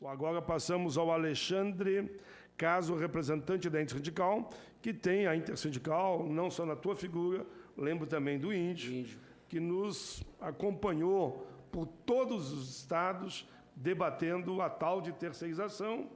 Agora passamos ao Alexandre Caso, representante da Intersindical, que tem a Intersindical, não só na tua figura, lembro também do Índio, que nos acompanhou por todos os estados, debatendo a tal de terceirização,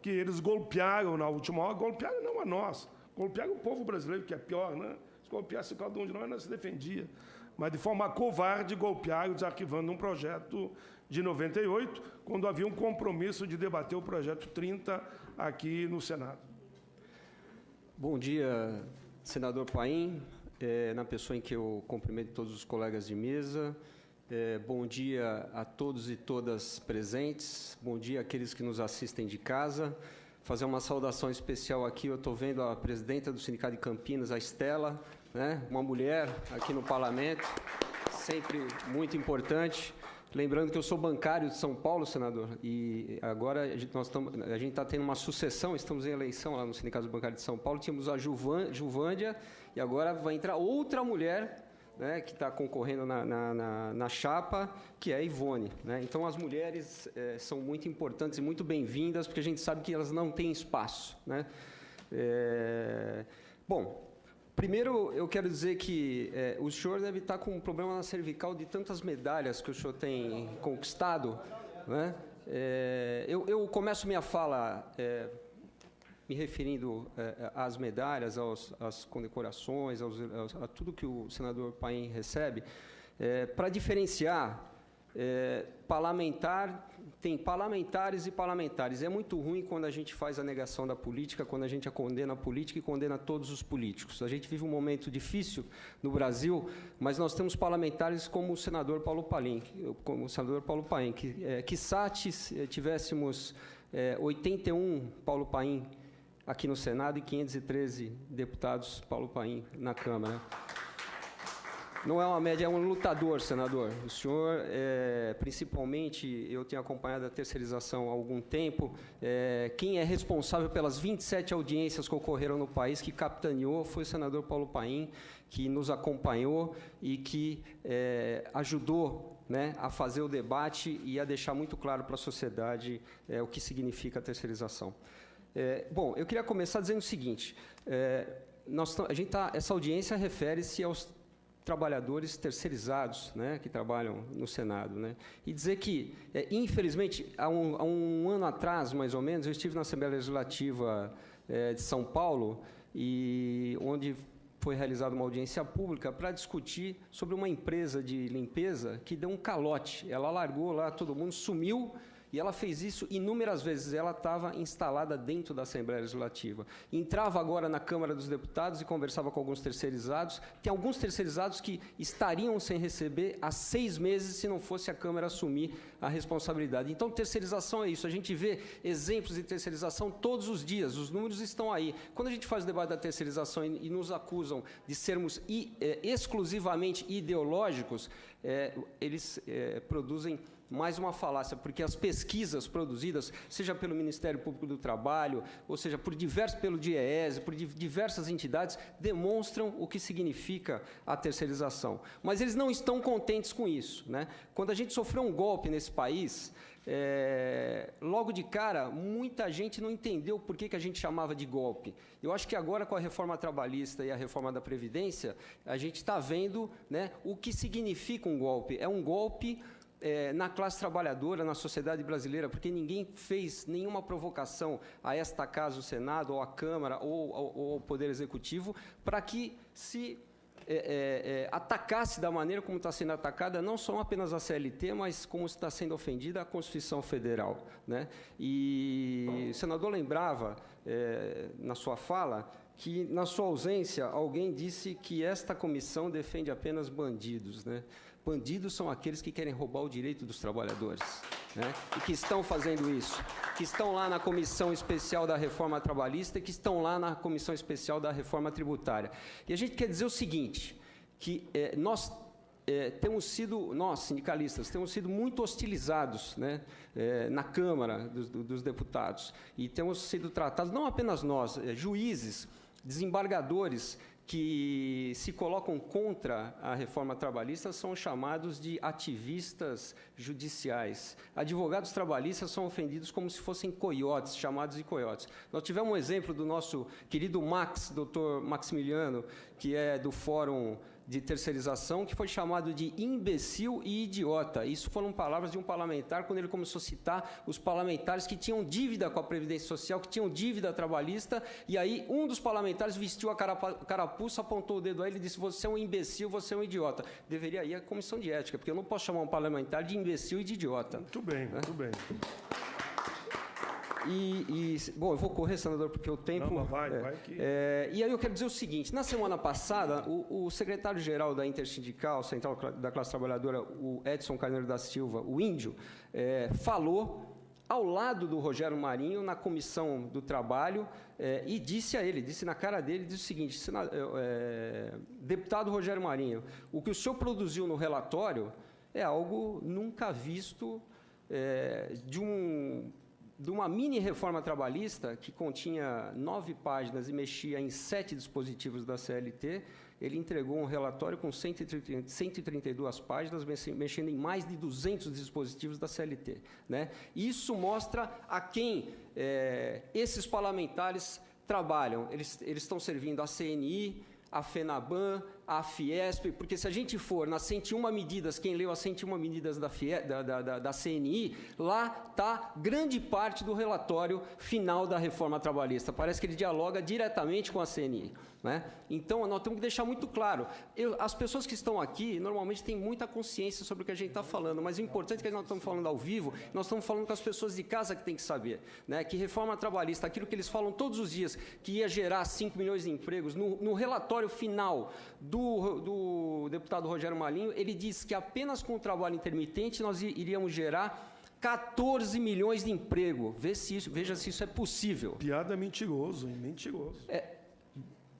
que eles golpearam na última hora, golpearam não a nós, golpearam o povo brasileiro, que é pior, né? Se golpeasse cada um de nós se defendia. Mas, de forma covarde, golpearam, desarquivando um projeto de 98, quando havia um compromisso de debater o projeto 30 aqui no Senado. Bom dia, senador Paim, na pessoa em que eu cumprimento todos os colegas de mesa. Bom dia a todos e todas presentes. Bom dia àqueles que nos assistem de casa. Fazer uma saudação especial aqui. Eu estou vendo a presidenta do Sindicato de Campinas, a Estela, né? Uma mulher aqui no parlamento, sempre muito importante. Lembrando que eu sou bancário de São Paulo, senador, e agora a gente está tendo uma sucessão, estamos em eleição lá no Sindicato Bancário de São Paulo, tínhamos a Juvândia, e agora vai entrar outra mulher, né, que está concorrendo na chapa, que é a Ivone, né? Então, as mulheres são muito importantes e muito bem-vindas, porque a gente sabe que elas não têm espaço, né? Bom, primeiro, eu quero dizer que o senhor deve estar com um problema na cervical de tantas medalhas que o senhor tem conquistado, né? Eu começo minha fala me referindo às medalhas, às condecorações, a tudo que o senador Paim recebe, para diferenciar. Parlamentar, tem parlamentares e parlamentares. É muito ruim quando a gente faz a negação da política, quando a gente condena a política e condena todos os políticos. A gente vive um momento difícil no Brasil, mas nós temos parlamentares como o senador Paulo Paim, que quiçá tivéssemos 81 Paulo Paim aqui no Senado e 513 deputados Paulo Paim na Câmara. Não é uma média, é um lutador, senador. O senhor, principalmente, eu tenho acompanhado a terceirização há algum tempo, quem é responsável pelas 27 audiências que ocorreram no país, que capitaneou, foi o senador Paulo Paim, que nos acompanhou e que ajudou, né, a fazer o debate e a deixar muito claro para a sociedade o que significa a terceirização. Bom, eu queria começar dizendo o seguinte, essa audiência refere-se aos trabalhadores terceirizados, né, que trabalham no Senado, né? E dizer que, infelizmente, há um ano atrás, mais ou menos, eu estive na Assembleia Legislativa de São Paulo, onde foi realizada uma audiência pública para discutir sobre uma empresa de limpeza que deu um calote. Ela largou lá, todo mundo sumiu, e ela fez isso inúmeras vezes. Ela estava instalada dentro da Assembleia Legislativa. Entrava agora na Câmara dos Deputados e conversava com alguns terceirizados. Tem alguns terceirizados que estariam sem receber há 6 meses se não fosse a Câmara assumir a responsabilidade. Então, terceirização é isso. A gente vê exemplos de terceirização todos os dias. Os números estão aí. Quando a gente faz o debate da terceirização e nos acusam de sermos exclusivamente ideológicos, eles produzem mais uma falácia, porque as pesquisas produzidas, seja pelo Ministério Público do Trabalho, ou seja, pelo DIEESE, por diversas entidades, demonstram o que significa a terceirização. Mas eles não estão contentes com isso, né? Quando a gente sofreu um golpe nesse país, logo de cara, muita gente não entendeu por que a gente chamava de golpe. Eu acho que agora, com a reforma trabalhista e a reforma da Previdência, a gente está vendo, né, o que significa um golpe. É um golpe na classe trabalhadora, na sociedade brasileira, porque ninguém fez nenhuma provocação a esta casa, o Senado, ou a Câmara, ou ao Poder Executivo, para que se atacasse da maneira como está sendo atacada, não só apenas a CLT, mas como está sendo ofendida a Constituição Federal, né? E o senador lembrava, na sua fala, que, na sua ausência, alguém disse que esta comissão defende apenas bandidos, né? Bandidos são aqueles que querem roubar o direito dos trabalhadores, né? E que estão fazendo isso, que estão lá na Comissão Especial da Reforma Trabalhista e que estão lá na Comissão Especial da Reforma Tributária. E a gente quer dizer o seguinte, que nós sindicalistas, temos sido muito hostilizados, né, na Câmara dos Deputados, e temos sido tratados, não apenas nós, juízes, desembargadores, que se colocam contra a reforma trabalhista são chamados de ativistas judiciais. Advogados trabalhistas são ofendidos como se fossem coiotes, chamados de coiotes. Nós tivemos um exemplo do nosso querido doutor Maximiliano, que é do Fórum de Terceirização, que foi chamado de imbecil e idiota. Isso foram palavras de um parlamentar, quando ele começou a citar os parlamentares que tinham dívida com a Previdência Social, que tinham dívida trabalhista, e aí um dos parlamentares vestiu a carapuça, apontou o dedo a ele e disse: você é um imbecil, você é um idiota. Deveria ir à Comissão de Ética, porque eu não posso chamar um parlamentar de imbecil e de idiota. Muito bem, muito bem. Bom, eu vou correr, senador, porque o tempo... Não, vai que... E aí eu quero dizer o seguinte: na semana passada, o secretário-geral da Intersindical Central da Classe Trabalhadora, o Edson Carneiro da Silva, o Índio, falou ao lado do Rogério Marinho na Comissão do Trabalho e disse na cara dele, disse o seguinte: deputado Rogério Marinho, o que o senhor produziu no relatório é algo nunca visto de uma mini-reforma trabalhista que continha 9 páginas e mexia em 7 dispositivos da CLT. Ele entregou um relatório com 132 páginas, mexendo em mais de 200 dispositivos da CLT. Né? Isso mostra a quem esses parlamentares trabalham. Eles estão servindo a CNI, a FENABAN, a Fiesp, porque se a gente for nas 101 medidas, quem leu as 101 medidas da CNI, lá está grande parte do relatório final da reforma trabalhista. Parece que ele dialoga diretamente com a CNI. Né? Então, nós temos que deixar muito claro. As pessoas que estão aqui, normalmente, têm muita consciência sobre o que a gente está falando, mas o importante é que nós estamos falando ao vivo, nós estamos falando com as pessoas de casa que têm que saber. Né? Que reforma trabalhista, aquilo que eles falam todos os dias, que ia gerar 5 milhões de empregos, no relatório final do deputado Rogério Marinho, ele diz que apenas com o trabalho intermitente nós iríamos gerar 14 milhões de emprego. Veja se isso é possível. Piada mentiroso, hein? Mentiroso.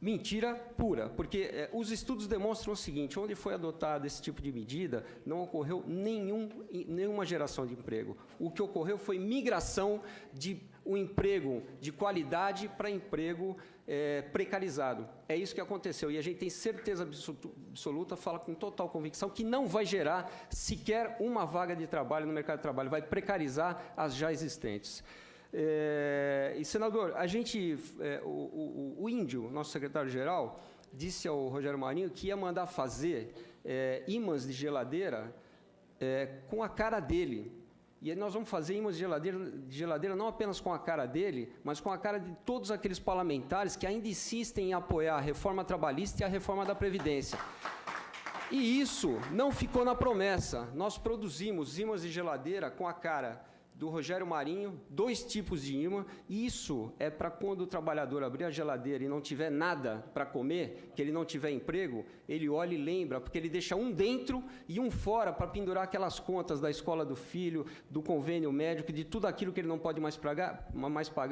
Mentira pura, porque os estudos demonstram o seguinte: onde foi adotado esse tipo de medida, não ocorreu nenhuma geração de emprego. O que ocorreu foi migração de um emprego de qualidade para emprego precarizado. É isso que aconteceu. E a gente tem certeza absoluta, fala com total convicção, que não vai gerar sequer uma vaga de trabalho no mercado de trabalho, vai precarizar as já existentes. E, senador, o Índio, nosso secretário-geral, disse ao Rogério Marinho que ia mandar fazer ímãs de geladeira com a cara dele. E nós vamos fazer ímãs de geladeira não apenas com a cara dele, mas com a cara de todos aqueles parlamentares que ainda insistem em apoiar a reforma trabalhista e a reforma da Previdência. E isso não ficou na promessa. Nós produzimos ímãs de geladeira com a cara do Rogério Marinho, 2 tipos de imã. Isso é para quando o trabalhador abrir a geladeira e não tiver nada para comer, que ele não tiver emprego, ele olha e lembra, porque ele deixa um dentro e um fora para pendurar aquelas contas da escola do filho, do convênio médico, de tudo aquilo que ele não pode mais pagar,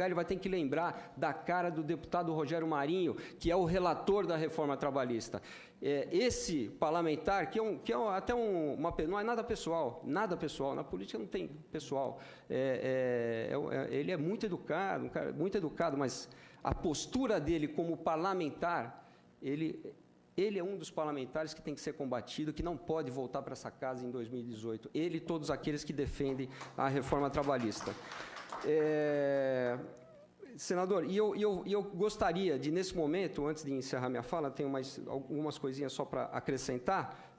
ele vai ter que lembrar da cara do deputado Rogério Marinho, que é o relator da reforma trabalhista. Esse parlamentar, que é até não é nada pessoal, na política não tem pessoal, ele é muito educado, um cara muito educado, mas a postura dele como parlamentar, ele é um dos parlamentares que tem que ser combatido, que não pode voltar para essa casa em 2018, ele e todos aqueles que defendem a reforma trabalhista. Senador, eu gostaria de, nesse momento, antes de encerrar minha fala, tenho mais algumas coisinhas só para acrescentar,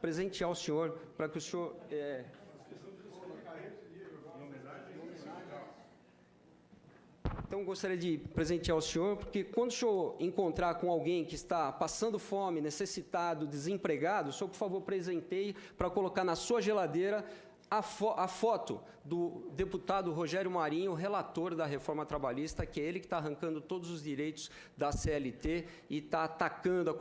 presentear o senhor, para que o senhor... Então, gostaria de presentear o senhor, porque quando o senhor encontrar com alguém que está passando fome, necessitado, desempregado, o senhor, por favor, presenteie para colocar na sua geladeira a foto do deputado Rogério Marinho, relator da reforma trabalhista, que é ele que está arrancando todos os direitos da CLT e está atacando a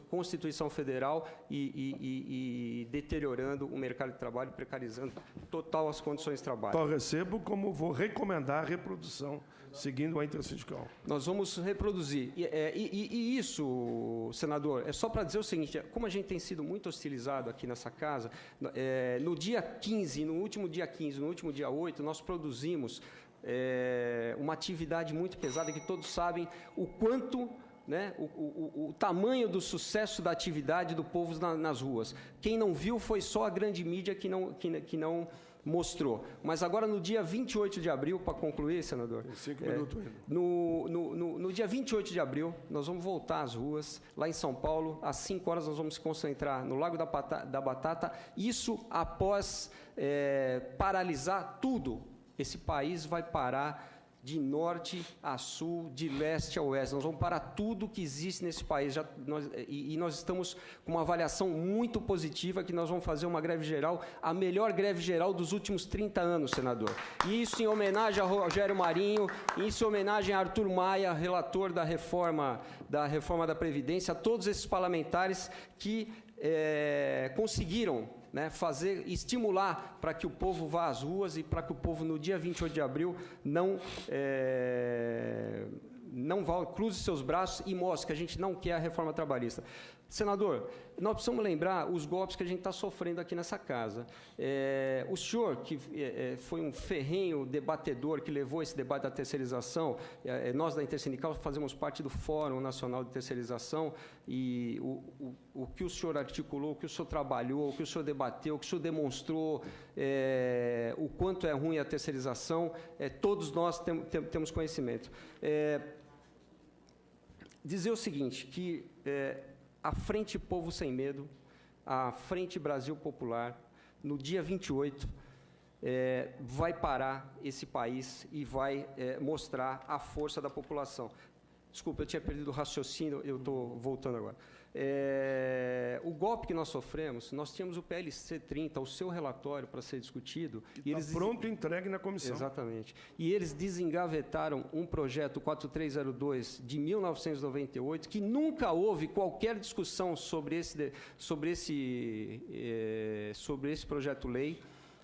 Constituição Federal e deteriorando o mercado de trabalho, precarizando total as condições de trabalho. Só recebo como vou recomendar a reprodução, seguindo a intersindical. Nós vamos reproduzir. E isso, senador, é só para dizer o seguinte: como a gente tem sido muito hostilizado aqui nessa casa, no dia 15, no último dia 15, no último dia 8, nós produzimos uma atividade muito pesada, que todos sabem o quanto né, o tamanho do sucesso da atividade do povo nas ruas. Quem não viu foi só a grande mídia que não mostrou. Mas agora, no dia 28 de abril, para concluir, senador... 5 minutos ainda. No dia 28 de abril, nós vamos voltar às ruas, lá em São Paulo. Às 5 horas, nós vamos se concentrar no Lago da Batata. Isso após paralisar tudo. Esse país vai parar de norte a sul, de leste a oeste. Nós vamos parar tudo que existe nesse país. Nós estamos com uma avaliação muito positiva que nós vamos fazer uma greve geral, a melhor greve geral dos últimos 30 anos, senador. E isso em homenagem a Rogério Marinho, isso em homenagem a Arthur Maia, relator da reforma da Previdência, a todos esses parlamentares que conseguiram, né, estimular para que o povo vá às ruas e para que o povo, no dia 28 de abril, não cruze seus braços e mostre que a gente não quer a reforma trabalhista. Senador, nós precisamos lembrar os golpes que a gente está sofrendo aqui nessa casa. O senhor, que foi um ferrenho debatedor, que levou esse debate da terceirização, nós da Intersindical fazemos parte do Fórum Nacional de Terceirização, e o que o senhor articulou, o que o senhor trabalhou, o que o senhor debateu, o que o senhor demonstrou, o quanto é ruim a terceirização, todos nós temos conhecimento. Dizer o seguinte, que a Frente Povo Sem Medo, a Frente Brasil Popular, no dia 28, vai parar esse país e vai mostrar a força da população. Desculpa, eu tinha perdido o raciocínio, eu estou voltando agora. O golpe que nós sofremos, nós tínhamos o PLC 30, o seu relatório para ser discutido. E está pronto e entregue na comissão. Exatamente. E eles desengavetaram um projeto 4302 de 1998, que nunca houve qualquer discussão sobre esse projeto-lei.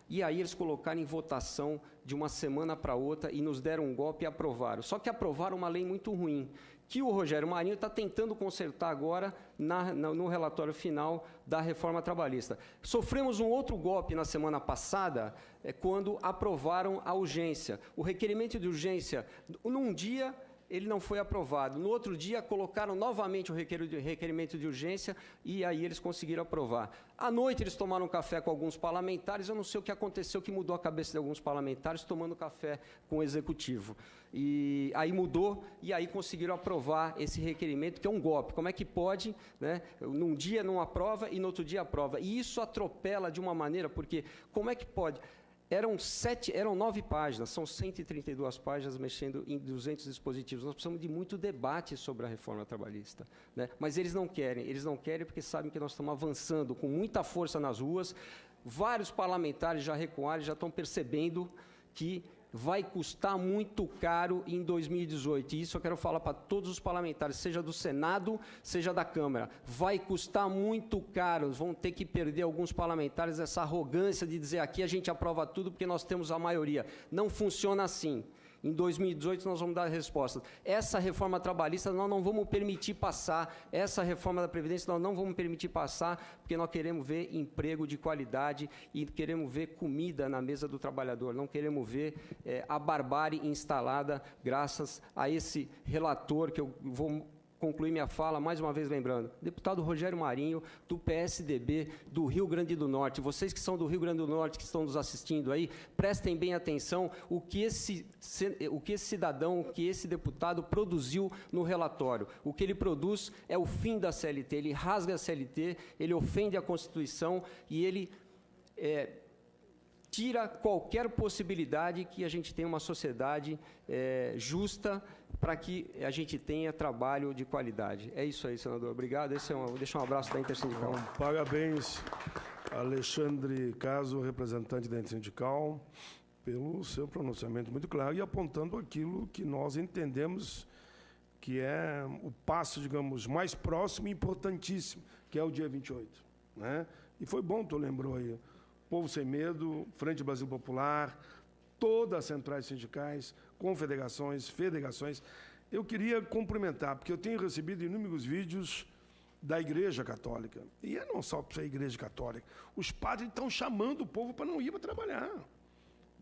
E aí eles colocaram em votação de uma semana para outra e nos deram um golpe e aprovaram. Só que aprovaram uma lei muito ruim, que o Rogério Marinho está tentando consertar agora no relatório final da reforma trabalhista. Sofremos um outro golpe na semana passada, quando aprovaram a urgência. O requerimento de urgência, num dia, ele não foi aprovado. No outro dia, colocaram novamente o requerimento de urgência e aí eles conseguiram aprovar. À noite, eles tomaram café com alguns parlamentares. Eu não sei o que aconteceu, que mudou a cabeça de alguns parlamentares tomando café com o Executivo. E aí mudou e aí conseguiram aprovar esse requerimento, que é um golpe. Como é que pode, né? Num dia não aprova e no outro dia aprova? E isso atropela de uma maneira, porque como é que pode... Eram 9 páginas, são 132 páginas mexendo em 200 dispositivos. Nós precisamos de muito debate sobre a reforma trabalhista, né? Mas eles não querem porque sabem que nós estamos avançando com muita força nas ruas. Vários parlamentares já recuaram, já estão percebendo que vai custar muito caro em 2018. E isso eu quero falar para todos os parlamentares, seja do Senado, seja da Câmara. Vai custar muito caro, vão ter que perder alguns parlamentares essa arrogância de dizer aqui a gente aprova tudo porque nós temos a maioria. Não funciona assim. Em 2018 nós vamos dar respostas. Essa reforma trabalhista nós não vamos permitir passar, essa reforma da Previdência nós não vamos permitir passar, porque nós queremos ver emprego de qualidade e queremos ver comida na mesa do trabalhador, não queremos ver a barbárie instalada graças a esse relator, que eu vou concluir minha fala, mais uma vez lembrando, deputado Rogério Marinho, do PSDB do Rio Grande do Norte. Vocês que são do Rio Grande do Norte, que estão nos assistindo aí, prestem bem atenção o que esse cidadão, que esse deputado produziu no relatório. O que ele produz é o fim da CLT, ele rasga a CLT, ele ofende a Constituição e ele tira qualquer possibilidade que a gente tenha uma sociedade justa, para que a gente tenha trabalho de qualidade. É isso aí, senador. Obrigado. Deixa um abraço da Intersindical. Bom, parabéns, Alexandre Caso, representante da Intersindical, pelo seu pronunciamento muito claro e apontando aquilo que nós entendemos que é o passo, digamos, mais próximo e importantíssimo, que é o dia 28. Né? E foi bom, tu lembrou aí, Povo Sem Medo, Frente Brasil Popular, todas as centrais sindicais, confederações, federações. Eu queria cumprimentar, porque eu tenho recebido inúmeros vídeos da Igreja Católica. E não só para a Igreja Católica. Os padres estão chamando o povo para não ir para trabalhar.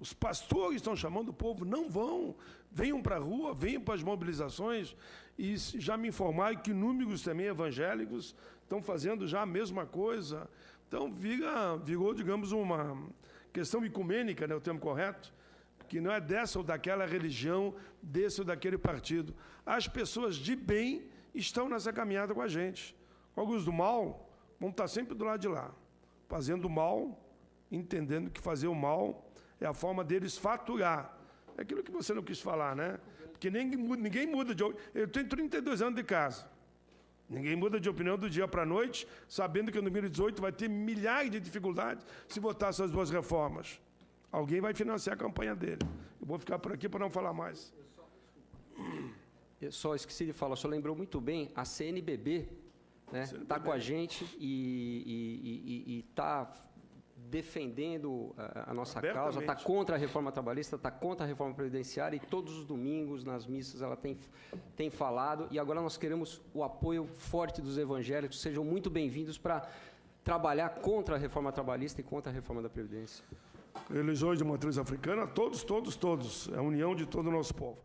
Os pastores estão chamando o povo, não vão, venham para a rua, venham para as mobilizações, e já me informaram que números também evangélicos estão fazendo já a mesma coisa. Então, virou, digamos, uma questão ecumênica, né, o termo correto, que não é dessa ou daquela religião, desse ou daquele partido. As pessoas de bem estão nessa caminhada com a gente. Alguns do mal vão estar sempre do lado de lá, fazendo o mal, entendendo que fazer o mal é a forma deles faturar. É aquilo que você não quis falar, né? Porque ninguém muda de... Eu tenho 32 anos de casa. Ninguém muda de opinião do dia para a noite, sabendo que em 2018 vai ter milhares de dificuldades se votar essas duas reformas. Alguém vai financiar a campanha dele. Eu vou ficar por aqui para não falar mais. Eu só esqueci de falar, o senhor lembrou muito bem, a CNBB está com a gente e está defendendo a nossa causa, está contra a reforma trabalhista, está contra a reforma previdenciária, e todos os domingos, nas missas, ela tem falado, e agora nós queremos o apoio forte dos evangélicos. Sejam muito bem-vindos para trabalhar contra a reforma trabalhista e contra a reforma da Previdência. Religiões de matriz africana, todos. É a união de todo o nosso povo.